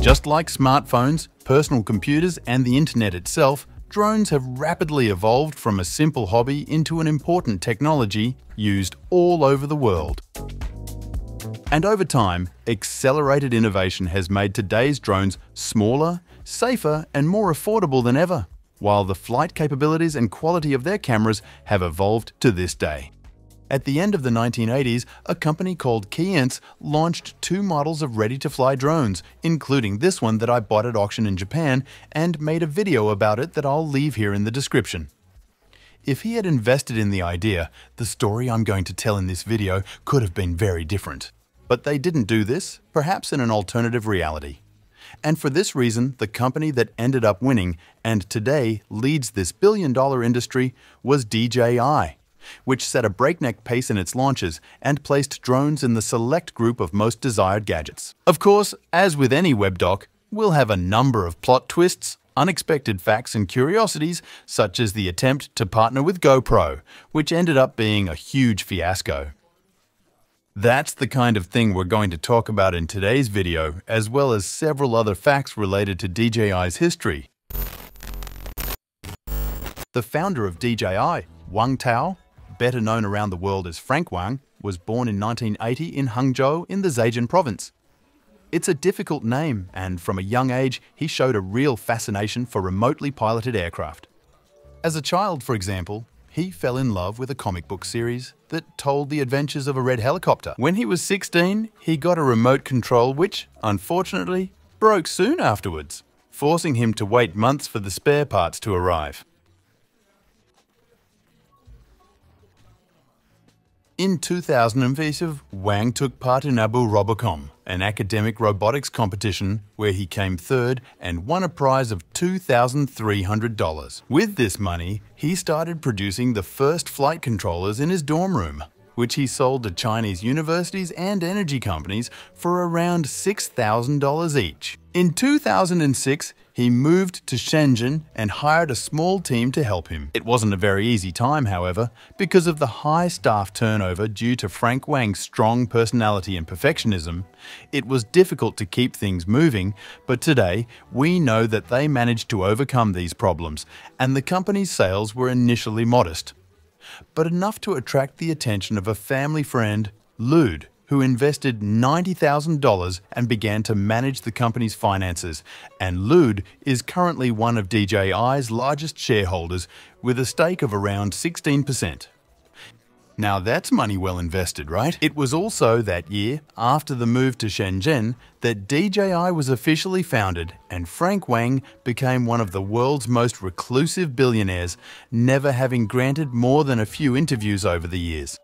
Just like smartphones, personal computers, and the internet itself, drones have rapidly evolved from a simple hobby into an important technology used all over the world. And over time, accelerated innovation has made today's drones smaller, safer, and more affordable than ever, while the flight capabilities and quality of their cameras have evolved to this day. At the end of the 1980s, a company called Guinn launched 2 models of ready-to-fly drones, including this one that I bought at auction in Japan, and made a video about it that I'll leave here in the description. If he had invested in the idea, the story I'm going to tell in this video could have been very different. But they didn't do this, perhaps in an alternative reality. And for this reason, the company that ended up winning and today leads this billion-dollar industry was DJI, which set a breakneck pace in its launches and placed drones in the select group of most desired gadgets. Of course, as with any webdoc, we'll have a number of plot twists, unexpected facts and curiosities, such as the attempt to partner with Gopro, which ended up being a huge fiasco. That's the kind of thing we're going to talk about in today's video, as well as several other facts related to DJI's history. The founder of DJI, Wang, better known around the world as Frank Wang, was born in 1980 in Hangzhou in the Zhejiang province. It's a difficult name, and from a young age, he showed a real fascination for remotely piloted aircraft. As a child, for example, he fell in love with a comic book series that told the adventures of a red helicopter. When he was 16, he got a remote control which, unfortunately, broke soon afterwards, forcing him to wait months for the spare parts to arrive. In 2005, Wang took part in Abu Robocom, an academic robotics competition where he came third and won a prize of $2,300. With this money, he started producing the first flight controllers in his dorm room, which he sold to Chinese universities and energy companies for around $6,000 each. In 2006, he moved to Shenzhen and hired a small team to help him. It wasn't a very easy time, however, because of the high staff turnover due to Frank Wang's strong personality and perfectionism. It was difficult to keep things moving, but today we know that they managed to overcome these problems, and the company's sales were initially modest, but enough to attract the attention of a family friend, Lude, who invested $90,000 and began to manage the company's finances, and Lude is currently one of DJI's largest shareholders with a stake of around 16%. Now that's money well invested, right? It was also that year, after the move to Shenzhen, that DJI was officially founded and Frank Wang became one of the world's most reclusive billionaires, never having granted more than a few interviews over the years.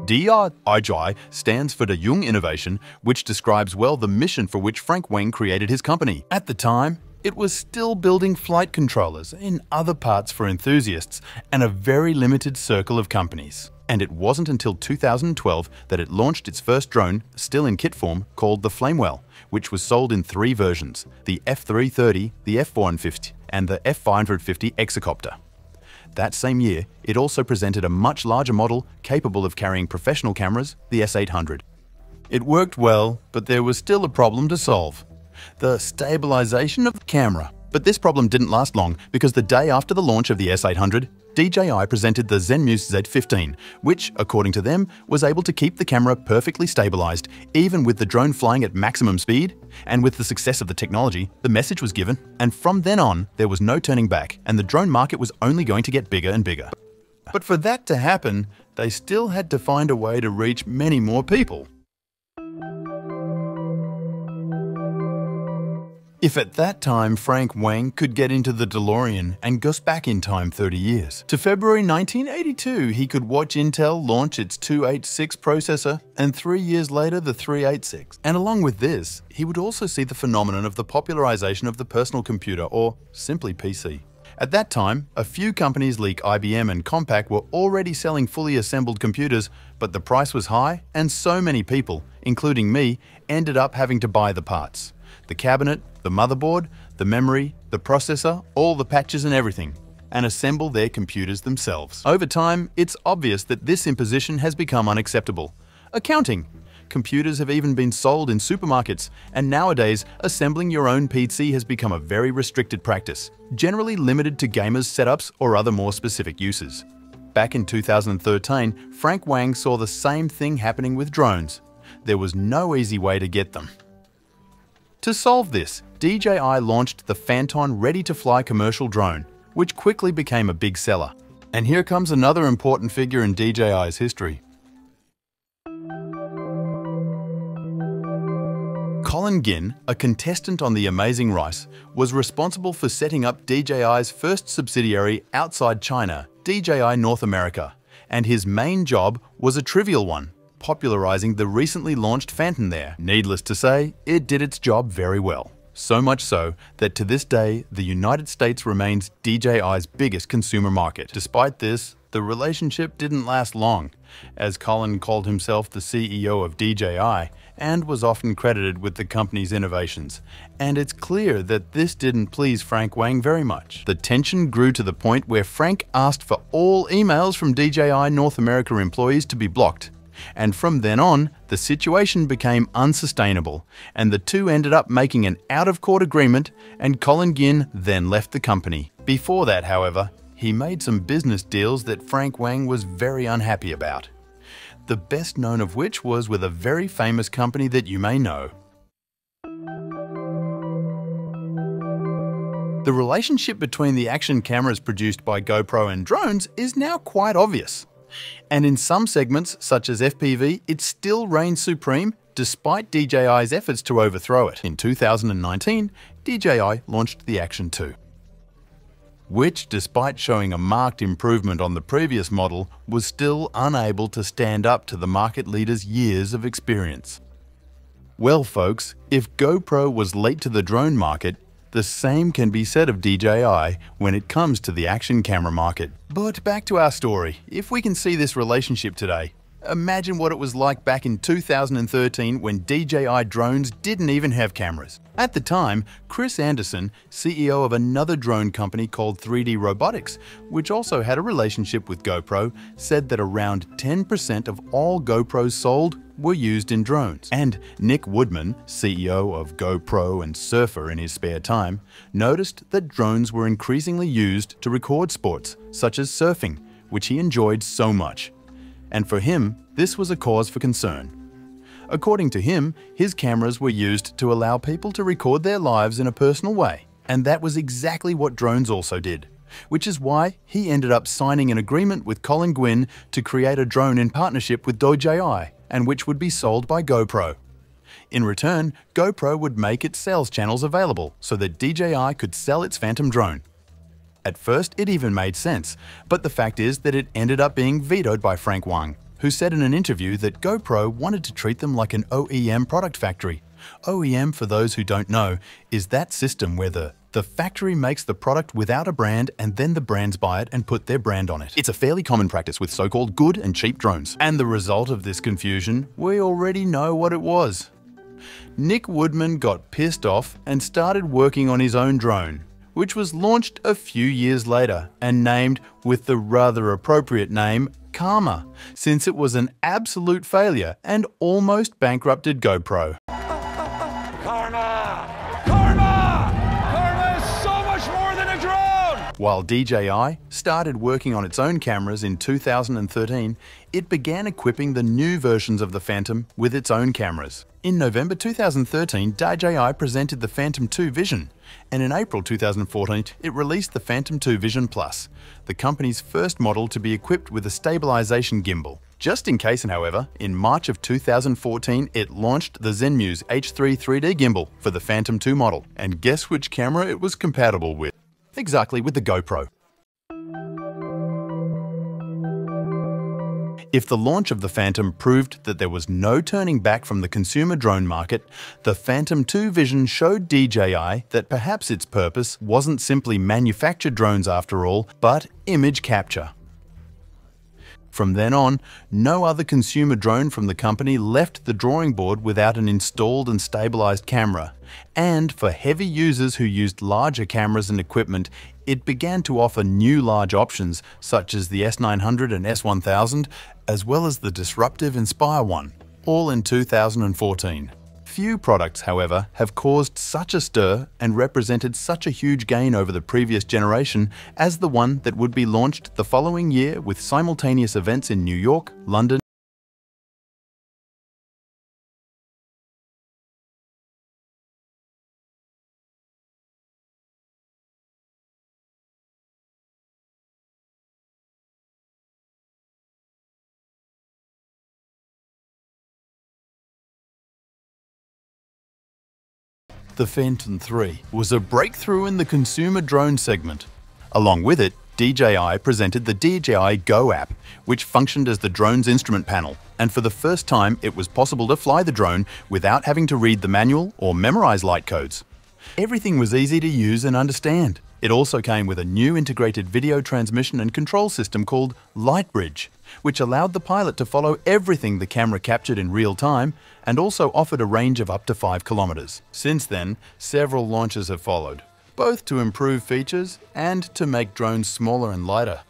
DJI stands for the Jung Innovation, which describes well the mission for which Frank Wang created his company. At the time, it was still building flight controllers in other parts for enthusiasts and a very limited circle of companies. And it wasn't until 2012 that it launched its first drone, still in kit form, called the Flamewell, which was sold in 3 versions: the F330, the F450, and the F550 Hexacopter. That same year, it also presented a much larger model capable of carrying professional cameras, the S800. It worked well, but there was still a problem to solve: the stabilization of the camera. But this problem didn't last long, because the day after the launch of the S800, DJI presented the Zenmuse Z15, which, according to them, was able to keep the camera perfectly stabilized, even with the drone flying at maximum speed. And with the success of the technology, the message was given, and from then on, there was no turning back, and the drone market was only going to get bigger and bigger. But for that to happen, they still had to find a way to reach many more people. If at that time Frank Wang could get into the DeLorean and goes back in time 30 years, to February 1982, he could watch Intel launch its 286 processor, and 3 years later the 386. And along with this, he would also see the phenomenon of the popularization of the personal computer, or simply PC. At that time, a few companies like IBM and Compaq were already selling fully assembled computers, but the price was high and so many people, including me, ended up having to buy the parts. The cabinet, the motherboard, the memory, the processor, all the patches and everything, and assemble their computers themselves. Over time, it's obvious that this imposition has become unacceptable. Accounting. Computers have even been sold in supermarkets, and nowadays, assembling your own PC has become a very restricted practice, generally limited to gamers' setups or other more specific uses. Back in 2013, Frank Wang saw the same thing happening with drones. There was no easy way to get them. To solve this, DJI launched the Phantom ready-to-fly commercial drone, which quickly became a big seller. And here comes another important figure in DJI's history. Colin Guinn, a contestant on The Amazing Race, was responsible for setting up DJI's first subsidiary outside China, DJI North America, and his main job was a trivial one, popularizing the recently launched Phantom there. Needless to say, it did its job very well. So much so that to this day, the United States remains DJI's biggest consumer market. Despite this, the relationship didn't last long, as Colin called himself the CEO of DJI and was often credited with the company's innovations. And it's clear that this didn't please Frank Wang very much. The tension grew to the point where Frank asked for all emails from DJI North America employees to be blocked. And from then on, the situation became unsustainable, and the two ended up making an out-of-court agreement, and Colin Guinn then left the company. Before that, however, he made some business deals that Frank Wang was very unhappy about. The best known of which was with a very famous company that you may know. The relationship between the action cameras produced by GoPro and drones is now quite obvious. And in some segments, such as FPV, it still reigns supreme despite DJI's efforts to overthrow it. In 2019, DJI launched the Action 2, which, despite showing a marked improvement on the previous model, was still unable to stand up to the market leader's years of experience. Well folks, if GoPro was late to the drone market, the same can be said of DJI when it comes to the action camera market. But back to our story. If we can see this relationship today, imagine what it was like back in 2013 when DJI drones didn't even have cameras. At the time, Chris Anderson, CEO of another drone company called 3D Robotics, which also had a relationship with GoPro, said that around 10% of all GoPros sold were used in drones. And Nick Woodman, CEO of GoPro and surfer in his spare time, noticed that drones were increasingly used to record sports, such as surfing, which he enjoyed so much. And for him, this was a cause for concern. According to him, his cameras were used to allow people to record their lives in a personal way, and that was exactly what drones also did, which is why he ended up signing an agreement with Colin Guinn to create a drone in partnership with DJI, and which would be sold by GoPro. In return, GoPro would make its sales channels available so that DJI could sell its Phantom drone. At first, it even made sense, but the fact is that it ended up being vetoed by Frank Wang, who said in an interview that GoPro wanted to treat them like an OEM product factory. OEM, for those who don't know, is that system where the factory makes the product without a brand and then the brands buy it and put their brand on it. It's a fairly common practice with so-called good and cheap drones. And the result of this confusion, we already know what it was. Nick Woodman got pissed off and started working on his own drone, which was launched a few years later and named with the rather appropriate name Karma, since it was an absolute failure and almost bankrupted GoPro. Karma! Karma! Karma is so much more than a drone! While DJI started working on its own cameras in 2013, it began equipping the new versions of the Phantom with its own cameras. In November 2013, DJI presented the Phantom 2 Vision, and in April 2014, it released the Phantom 2 Vision Plus, the company's first model to be equipped with a stabilization gimbal. Just in case, however, in March of 2014, it launched the Zenmuse H3 3D gimbal for the Phantom 2 model. And guess which camera it was compatible with? Exactly, with the GoPro. If the launch of the Phantom proved that there was no turning back from the consumer drone market, the Phantom 2 Vision showed DJI that perhaps its purpose wasn't simply manufacture drones after all, but image capture. From then on, no other consumer drone from the company left the drawing board without an installed and stabilized camera. And for heavy users who used larger cameras and equipment, it began to offer new large options such as the S900 and S1000, as well as the disruptive Inspire 1. all in 2014. Few products, however, have caused such a stir and represented such a huge gain over the previous generation as the one that would be launched the following year with simultaneous events in New York, London, the Phantom 3 was a breakthrough in the consumer drone segment. Along with it, DJI presented the DJI Go app, which functioned as the drone's instrument panel, and for the first time it was possible to fly the drone without having to read the manual or memorize light codes. Everything was easy to use and understand. It also came with a new integrated video transmission and control system called Lightbridge, which allowed the pilot to follow everything the camera captured in real time and also offered a range of up to 5 kilometers. Since then, several launches have followed, both to improve features and to make drones smaller and lighter.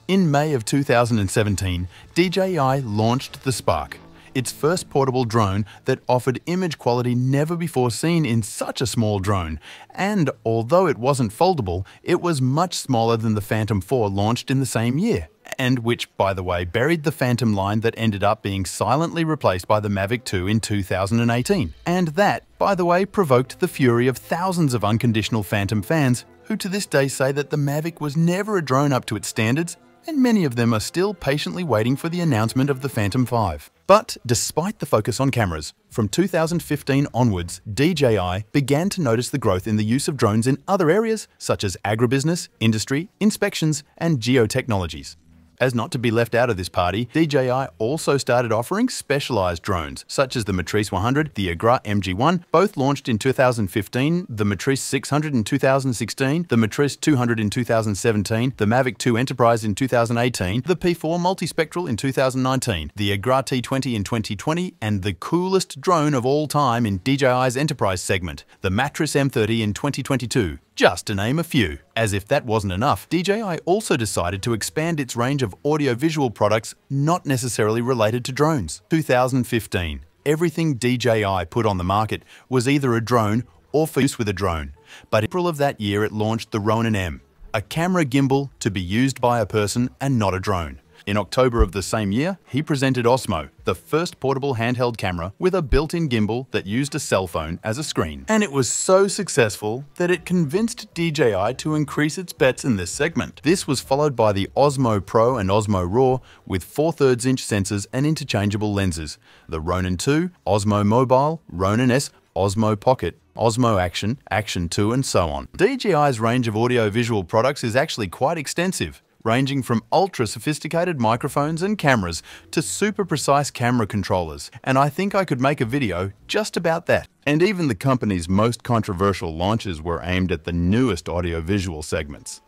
In May of 2017, DJI launched the Spark, its first portable drone that offered image quality never before seen in such a small drone, and although it wasn't foldable, it was much smaller than the Phantom 4 launched in the same year, and which, by the way, buried the Phantom line that ended up being silently replaced by the Mavic 2 in 2018. And that, by the way, provoked the fury of thousands of unconditional Phantom fans who to this day say that the Mavic was never a drone up to its standards, and many of them are still patiently waiting for the announcement of the Phantom 5. But despite the focus on cameras, from 2015 onwards, DJI began to notice the growth in the use of drones in other areas such as agribusiness, industry, inspections, and geotechnologies. As not to be left out of this party, DJI also started offering specialized drones, such as the Matrice 100, the Agra MG1, both launched in 2015, the Matrice 600 in 2016, the Matrice 200 in 2017, the Mavic 2 Enterprise in 2018, the P4 Multispectral in 2019, the Agra T20 in 2020, and the coolest drone of all time in DJI's Enterprise segment, the Matrice M30 in 2022. Just to name a few. As if that wasn't enough, DJI also decided to expand its range of audio-visual products not necessarily related to drones. 2015. Everything DJI put on the market was either a drone or for use with a drone. But in April of that year it launched the Ronin M, a camera gimbal to be used by a person and not a drone. In October of the same year, he presented Osmo, the first portable handheld camera with a built-in gimbal that used a cell phone as a screen. And it was so successful that it convinced DJI to increase its bets in this segment. This was followed by the Osmo Pro and Osmo Raw with 4/3 inch sensors and interchangeable lenses, the Ronin 2, Osmo Mobile, Ronin S, Osmo Pocket, Osmo Action, Action 2, and so on. DJI's range of audio-visual products is actually quite extensive, ranging from ultra-sophisticated microphones and cameras to super precise camera controllers, and I think I could make a video just about that. And even the company's most controversial launches were aimed at the newest audio-visual segments,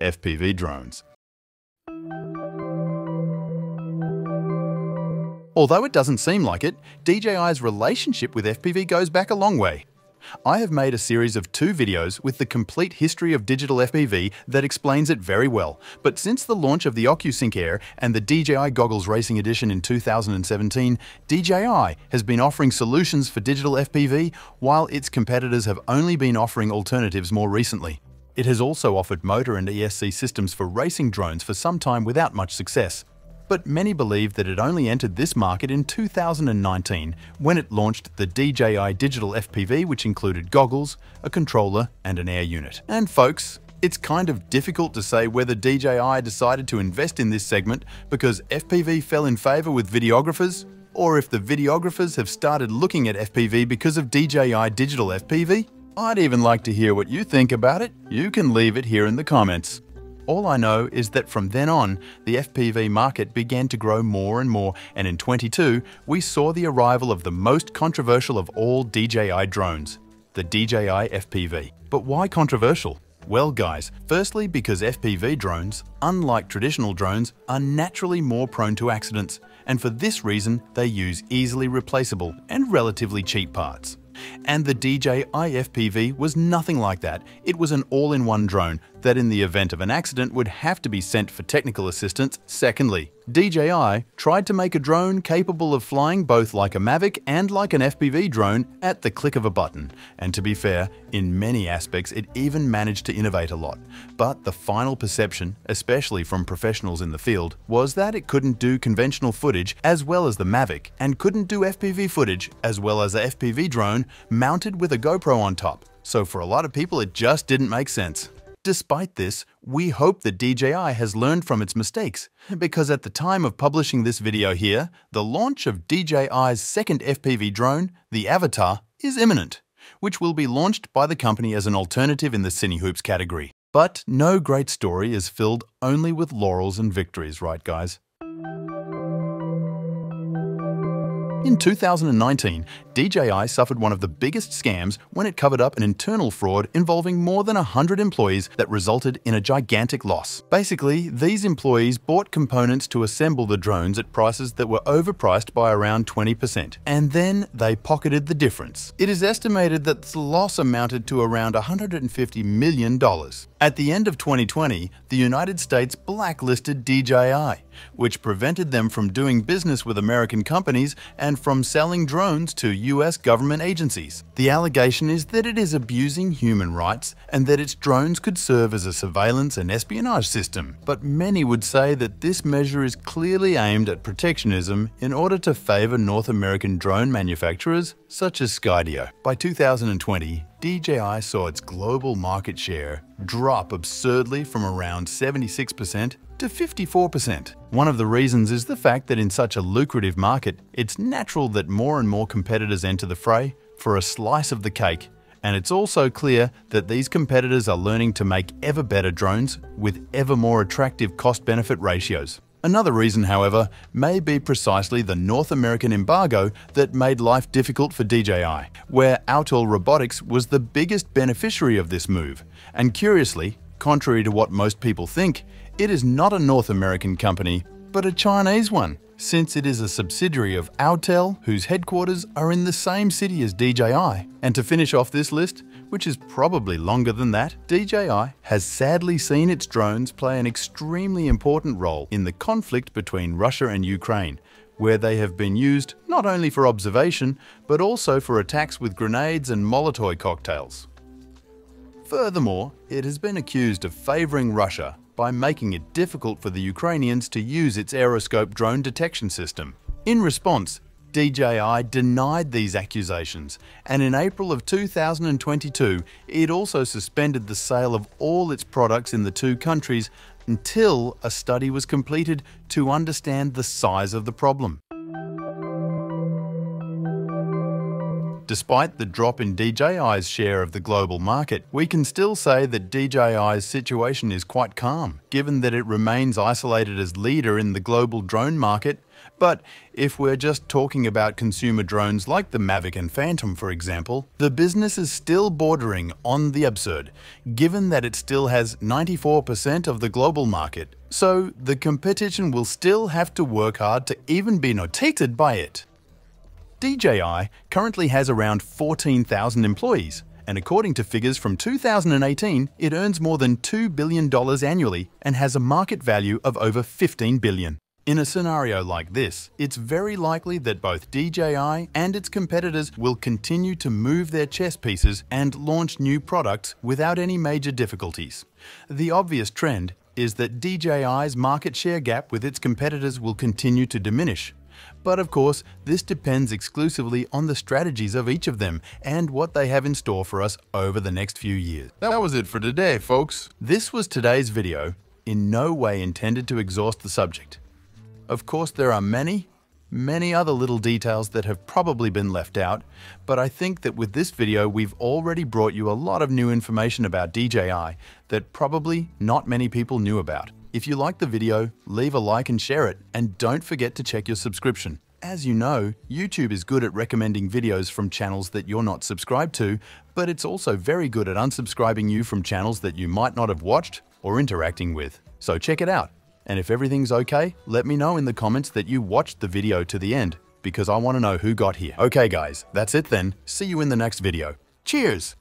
FPV drones. Although it doesn't seem like it, DJI's relationship with FPV goes back a long way. I have made a series of 2 videos with the complete history of digital FPV that explains it very well, but since the launch of the OcuSync Air and the DJI Goggles Racing Edition in 2017, DJI has been offering solutions for digital FPV while its competitors have only been offering alternatives more recently. It has also offered motor and ESC systems for racing drones for some time without much success. But many believe that it only entered this market in 2019 when it launched the DJI Digital FPV, which included goggles, a controller, and an air unit. And folks, it's kind of difficult to say whether DJI decided to invest in this segment because FPV fell in favor with videographers, or if the videographers have started looking at FPV because of DJI Digital FPV. I'd even like to hear what you think about it. You can leave it here in the comments. All I know is that from then on, the FPV market began to grow more and more, and in 2022, we saw the arrival of the most controversial of all DJI drones, the DJI FPV. But why controversial? Well guys, firstly because FPV drones, unlike traditional drones, are naturally more prone to accidents, and for this reason they use easily replaceable and relatively cheap parts. And the DJI FPV was nothing like that. It was an all-in-one drone that in the event of an accident would have to be sent for technical assistance. Secondly, DJI tried to make a drone capable of flying both like a Mavic and like an FPV drone at the click of a button. And to be fair, in many aspects it even managed to innovate a lot. But the final perception, especially from professionals in the field, was that it couldn't do conventional footage as well as the Mavic and couldn't do FPV footage as well as a FPV drone mounted with a GoPro on top. So for a lot of people it just didn't make sense. Despite this, we hope that DJI has learned from its mistakes, because at the time of publishing this video here, the launch of DJI's second FPV drone, the Avatar, is imminent, which will be launched by the company as an alternative in the Cine Hoops category. But no great story is filled only with laurels and victories, right guys? In 2019, DJI suffered one of the biggest scams when it covered up an internal fraud involving more than 100 employees that resulted in a gigantic loss. Basically, these employees bought components to assemble the drones at prices that were overpriced by around 20%, and then they pocketed the difference. It is estimated that the loss amounted to around $150 million. At the end of 2020, the United States blacklisted DJI, which prevented them from doing business with American companies and from selling drones to US government agencies. The allegation is that it is abusing human rights and that its drones could serve as a surveillance and espionage system. But many would say that this measure is clearly aimed at protectionism in order to favor North American drone manufacturers such as Skydio. By 2020, DJI saw its global market share drop absurdly from around 76% to 54%. One of the reasons is the fact that in such a lucrative market, it's natural that more and more competitors enter the fray for a slice of the cake, and it's also clear that these competitors are learning to make ever better drones with ever more attractive cost-benefit ratios. Another reason, however, may be precisely the North American embargo that made life difficult for DJI, where Autel Robotics was the biggest beneficiary of this move. And curiously, contrary to what most people think, it is not a North American company, but a Chinese one, since it is a subsidiary of Autel, whose headquarters are in the same city as DJI. And to finish off this list, which is probably longer than that, DJI has sadly seen its drones play an extremely important role in the conflict between Russia and Ukraine, where they have been used not only for observation, but also for attacks with grenades and Molotov cocktails. Furthermore, it has been accused of favoring Russia by making it difficult for the Ukrainians to use its aeroscope drone detection system. In response, DJI denied these accusations, and in April of 2022, it also suspended the sale of all its products in the two countries until a study was completed to understand the size of the problem. Despite the drop in DJI's share of the global market, we can still say that DJI's situation is quite calm, given that it remains isolated as leader in the global drone market. But if we're just talking about consumer drones like the Mavic and Phantom, for example, the business is still bordering on the absurd, given that it still has 94% of the global market. So the competition will still have to work hard to even be notated by it. DJI currently has around 14,000 employees, and according to figures from 2018, it earns more than $2 billion annually and has a market value of over $15 billion. In a scenario like this, it's very likely that both DJI and its competitors will continue to move their chess pieces and launch new products without any major difficulties. The obvious trend is that DJI's market share gap with its competitors will continue to diminish. But of course, this depends exclusively on the strategies of each of them and what they have in store for us over the next few years. That was it for today, folks. This was today's video, in no way intended to exhaust the subject. Of course, there are many other little details that have probably been left out, but I think that with this video we've already brought you a lot of new information about DJI that probably not many people knew about. If you like the video, leave a like and share it, and don't forget to check your subscription. As you know, YouTube is good at recommending videos from channels that you're not subscribed to, but it's also very good at unsubscribing you from channels that you might not have watched or interacting with. So check it out. And if everything's okay, let me know in the comments that you watched the video to the end, because I want to know who got here. Okay guys, that's it then. See you in the next video. Cheers!